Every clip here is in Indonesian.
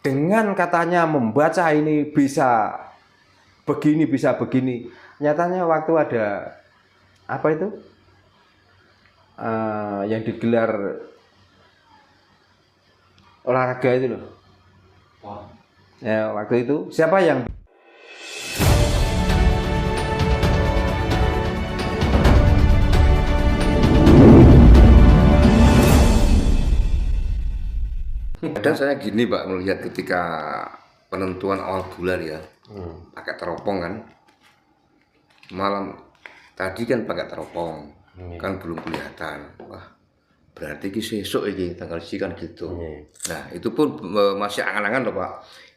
dengan katanya membaca ini bisa begini, bisa begini. Nyatanya waktu ada apa itu yang digelar olahraga itu loh. Ya, waktu itu siapa yang kadang saya gini Pak melihat ketika penentuan awal bulan ya, pakai teropong kan, malam tadi kan pakai teropong, kan belum kelihatan, wah berarti besok ini tanggal kan gitu. Nah itu pun masih angan-angan loh Pak.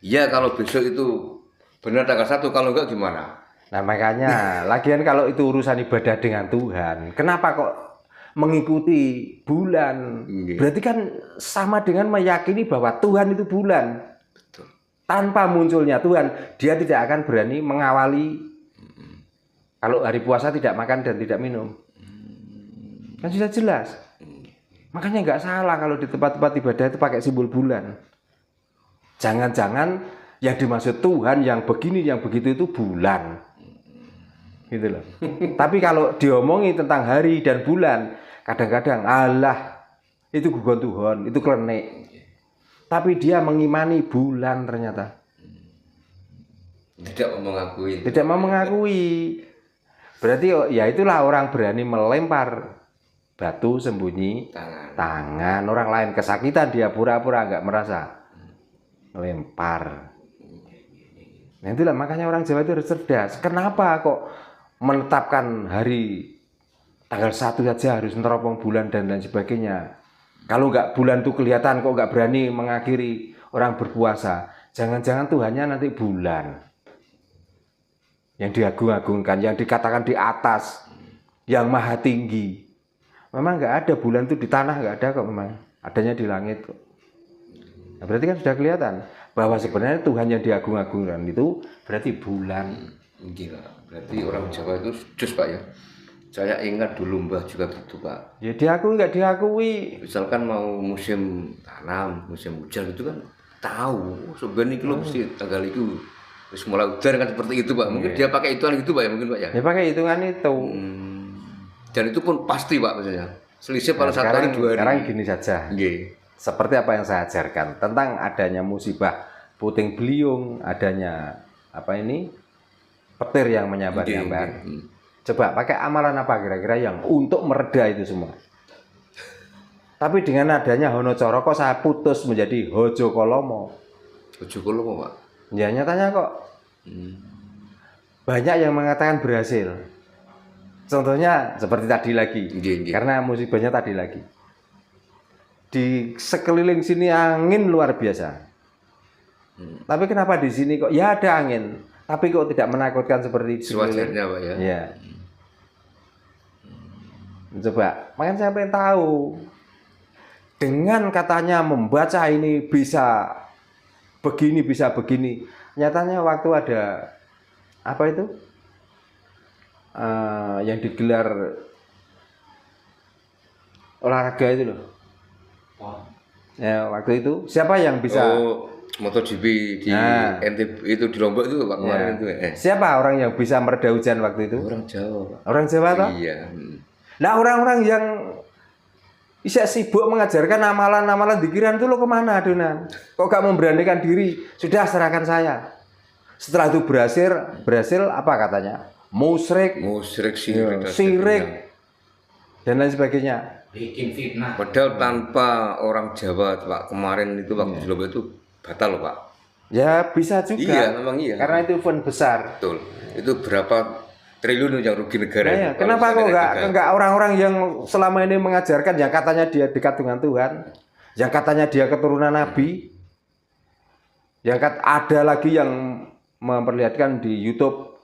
Ya kalau besok itu benar tanggal 1, kalau enggak gimana? Nah makanya, lagian kalau itu urusan ibadah dengan Tuhan, kenapa kok mengikuti bulan? Berarti kan sama dengan meyakini bahwa Tuhan itu bulan. Betul. Tanpa munculnya Tuhan, dia tidak akan berani mengawali. Kalau hari puasa tidak makan dan tidak minum. Kan sudah jelas. Makanya nggak salah kalau di tempat-tempat ibadah itu pakai simbol bulan. Jangan-jangan yang dimaksud Tuhan yang begini, yang begitu itu bulan. Gitu loh. Tapi kalau diomongi tentang hari dan bulan, kadang-kadang Allah itu gugon Tuhan, itu klenik. Tapi dia mengimani bulan ternyata. Tidak mau mengakui. Tidak mau mengakui. Berarti ya itulah orang berani melempar batu sembunyi tangan. Orang lain kesakitan, dia pura-pura nggak merasa. Melempar. Nah itulah makanya orang Jawa itu harus cerdas. Kenapa kok menetapkan hari tanggal 1 saja harus neropong bulan dan lain sebagainya. Kalau nggak bulan itu kelihatan kok nggak berani mengakhiri orang berpuasa. Jangan-jangan Tuhannya nanti bulan. Yang diagung-agungkan, yang dikatakan di atas, yang maha tinggi. Memang nggak ada bulan itu di tanah, nggak ada kok memang. Adanya di langit kok. Nah, berarti kan sudah kelihatan bahwa sebenarnya Tuhan yang diagung-agungkan itu berarti bulan. Gila, berarti orang Jawa itu jus Pak ya. Saya ingat dulu Mbah juga gitu Pak. Ya diakui nggak diakui. Misalkan mau musim tanam, musim hujan itu kan tahu sebenarnya kalau mesti tanggal itu terus mulai udan kan seperti itu Pak. Mungkin dia pakai hitungan gitu Pak ya mungkin Pak ya. Ya pakai hitungan itu. Dan itu pun pasti Pak maksudnya. Selisih pada satu hari 2 hari. Sekarang gini saja. Seperti apa yang saya ajarkan tentang adanya musibah puting beliung, adanya apa ini petir yang menyambar-nyambar. Coba pakai amalan apa kira-kira yang untuk mereda itu semua. Tapi dengan adanya Hono Coroko saya putus menjadi Hojo Kolomo. Hojo Kolomo Pak. Ya nyatanya kok banyak yang mengatakan berhasil. Contohnya seperti tadi lagi, karena musibahnya tadi lagi. Di sekeliling sini angin luar biasa. Tapi kenapa di sini kok ya ada angin, tapi kok tidak menakutkan seperti sewajarnya Pak ya. Ya. Coba, makanya saya pengen tahu. Dengan katanya membaca ini bisa begini, bisa begini. Nyatanya waktu ada apa itu? Yang digelar olahraga itu loh. Ya, waktu itu siapa yang bisa MotoGP di NTB itu di Lombok itu Pak kemarin itu. Siapa orang yang bisa mereda hujan waktu itu? Orang Jawa Pak. Orang Jawa toh? Iya. Nah orang-orang yang bisa sibuk mengajarkan amalan-amalan dikiran itu lo kemana adonan? Kok gak memberanikan diri? Sudah serahkan saya. Setelah itu berhasil apa katanya? Musyrik, sirik, dan lain sebagainya. Bikin fitnah. Padahal tanpa orang Jawa Pak kemarin itu waktu di Lombok itu batal loh Pak. Ya bisa juga. Iya memang iya. Karena itu event besar. Betul. Itu berapa triliun yang rugi negara. Nah, ya. Kenapa kok enggak orang-orang yang selama ini mengajarkan yang katanya dia dekat dengan Tuhan, yang katanya dia keturunan Nabi, yang ada lagi yang memperlihatkan di YouTube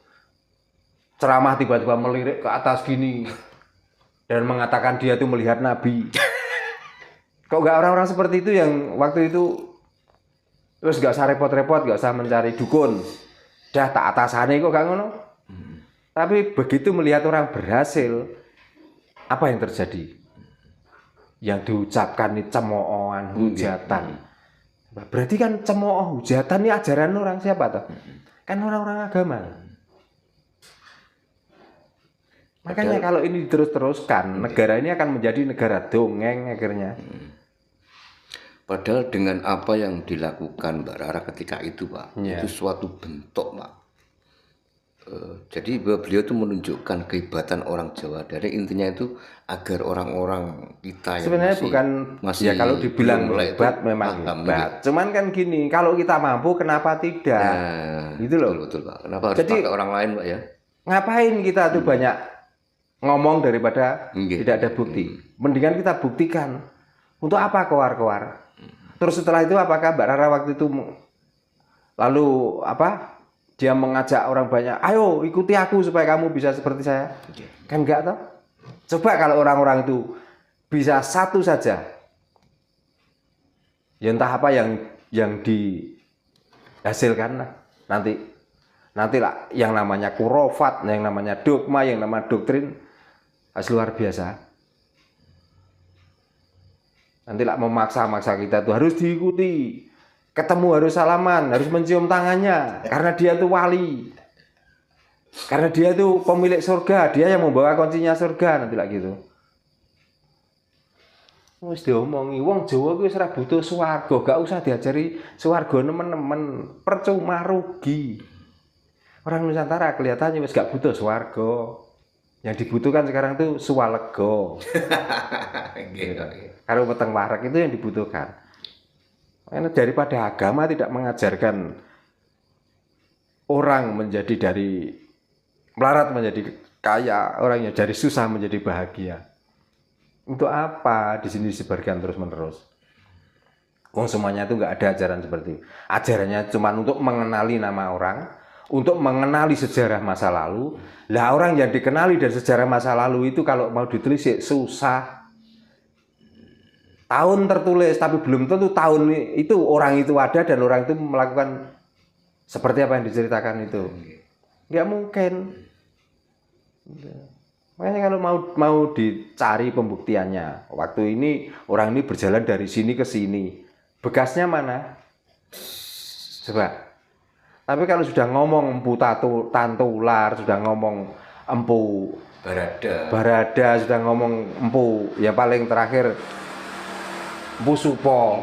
ceramah tiba-tiba melirik ke atas gini dan mengatakan dia itu melihat Nabi. Kok enggak orang-orang seperti itu yang waktu itu terus enggak usah repot-repot, enggak usah mencari dukun. Dah tak atasane kok enggak ngono. Tapi begitu melihat orang berhasil, apa yang terjadi? Yang diucapkan ini cemoohan, hujatan. Berarti kan cemooh hujatan ini ajaran orang siapa toh? Kan orang-orang agama. Makanya kalau ini terus-teruskan, negara ini akan menjadi negara dongeng akhirnya. Padahal dengan apa yang dilakukan Mbak Rara ketika itu Pak, itu suatu bentuk Pak. Jadi beliau itu menunjukkan kehebatan orang Jawa. Dari intinya itu agar orang-orang kita yang sebenarnya masih ya kalau dibilang hebat memang hebat. Cuman kan gini, kalau kita mampu kenapa tidak? Nah, gitu loh. Betul Pak. Kenapa harus pakai orang lain Pak ya? Ngapain kita tuh banyak ngomong daripada tidak ada bukti? Mendingan kita buktikan. Untuk apa keluar-keluar? Terus setelah itu apakah Mbak Rara waktu itu lalu apa? Dia mengajak orang banyak, ayo ikuti aku supaya kamu bisa seperti saya. Kan enggak toh? Coba kalau orang-orang itu bisa satu saja, ya entah apa yang dihasilkan lah. Nanti lah yang namanya kurofat, yang namanya dogma, yang namanya doktrin luar biasa. Nanti lah memaksa-maksa kita tuh harus diikuti. Ketemu harus salaman, harus mencium tangannya, karena dia tuh wali, karena dia tuh pemilik surga, dia yang membawa kuncinya surga, nanti lah gitu. Wis diomongi, wong Jawa kuwi wis ora butuh swarga, gak usah diajari swarga nemen-nemen, percuma rugi. Orang Nusantara kelihatannya wis gak butuh swarga. Yang dibutuhkan sekarang tuh swalego. Karo weteng wareg itu yang dibutuhkan. Karena daripada agama tidak mengajarkan orang menjadi dari melarat menjadi kaya, orangnya dari susah menjadi bahagia. Untuk apa di sini disebarkan terus-menerus? Semuanya itu nggak ada ajaran seperti itu. Ajarannya cuma untuk mengenali nama orang, untuk mengenali sejarah masa lalu. Lah orang yang dikenali dan sejarah masa lalu itu kalau mau ditulis susah. Tahun tertulis tapi belum tentu tahun itu orang itu ada dan orang itu melakukan seperti apa yang diceritakan itu. Nggak mungkin. Makanya kalau mau dicari pembuktiannya, waktu ini orang ini berjalan dari sini ke sini, bekasnya mana? Coba. Tapi kalau sudah ngomong empu tantular, sudah ngomong empu barada, sudah ngomong empu yang paling terakhir empu supo,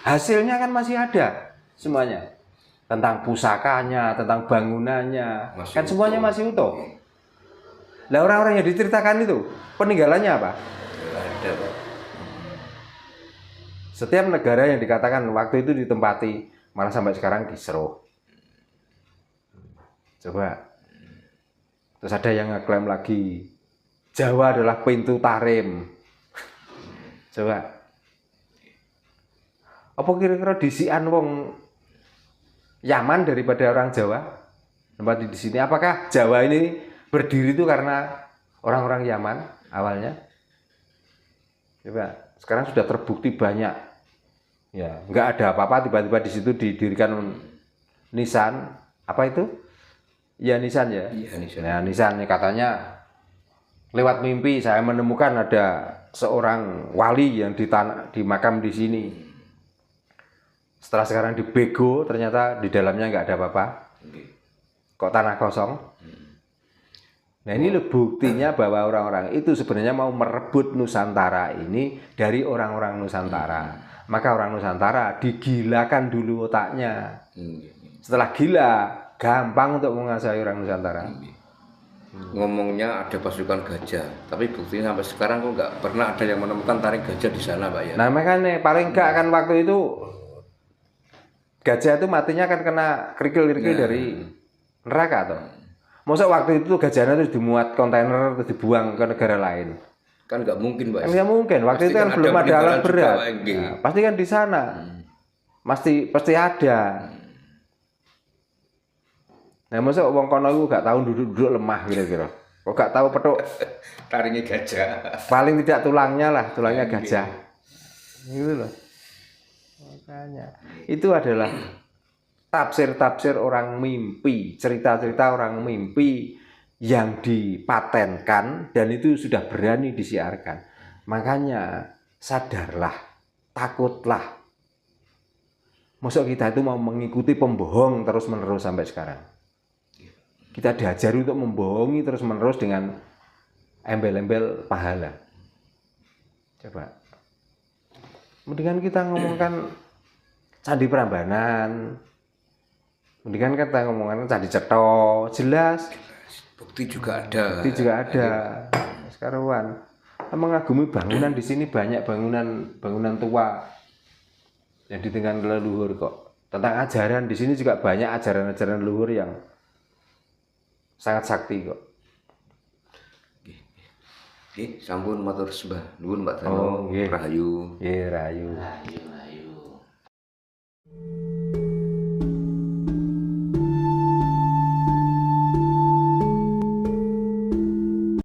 hasilnya kan masih ada semuanya, tentang pusakanya, tentang bangunannya, kan semuanya masih utuh. Lah orang-orang yang diceritakan itu peninggalannya apa? Ada. Setiap negara yang dikatakan waktu itu ditempati malah sampai sekarang diseruh. Coba. Terus ada yang ngeklaim lagi Jawa adalah pintu tarim. Coba. Apa kira-kira disian wong Yaman daripada orang Jawa? Tempat di sini apakah Jawa ini berdiri itu karena orang-orang Yaman awalnya? Coba. Sekarang sudah terbukti banyak. Ya, nggak ada apa-apa tiba-tiba di situ didirikan nisan. Apa itu? Ya nisan ya. Iya, nisan. Nah, nisan katanya lewat mimpi saya menemukan ada seorang wali yang di makam di sini. Setelah sekarang dibego ternyata di dalamnya nggak ada apa-apa. Kok tanah kosong? Nah ini buktinya bahwa orang-orang itu sebenarnya mau merebut Nusantara ini dari orang-orang Nusantara. Maka orang Nusantara digilakan dulu otaknya. Setelah gila, gampang untuk menguasai orang Nusantara. Ngomongnya ada pasukan gajah, tapi buktinya sampai sekarang kok nggak pernah ada yang menemukan taring gajah di sana, Pak ya. Nah makanya paling nggak kan waktu itu gajah itu matinya kan kena kerikil-kerikil dari neraka toh. Masa waktu itu gajahnya terus dimuat kontainer terus dibuang ke negara lain? Kan nggak mungkin, Pak. Kan nggak mungkin. Waktu itu kan belum ada alat berat. Nah, pasti kan di sana. Pasti ada. Nah, masa wong kono iku gak tahu duduk-duduk lemah kira-kira. Kok gak tahu petuk taringnya gajah. Paling tidak tulangnya lah, tulangnya gajah. Gitu loh. Makanya itu adalah tafsir-tafsir orang mimpi, cerita-cerita orang mimpi yang dipatenkan dan itu sudah berani disiarkan. Makanya sadarlah, takutlah. Masa kita itu mau mengikuti pembohong terus-menerus sampai sekarang? Kita diajari untuk membohongi terus-menerus dengan embel-embel pahala. Coba. Mendingan kita ngomongkan Candi Prambanan. Mendingan kita ngomongkan Candi Cetha, jelas. Bukti juga ada. Bukti juga ada. Sekarang mengagumi bangunan di sini, banyak bangunan tua yang ditinggalkan leluhur kok. Tentang ajaran di sini juga banyak ajaran-ajaran leluhur yang sangat sakti kok. Sampun matur sembah nuwun Mbak Dano. Rahayu. Nggih, rahayu.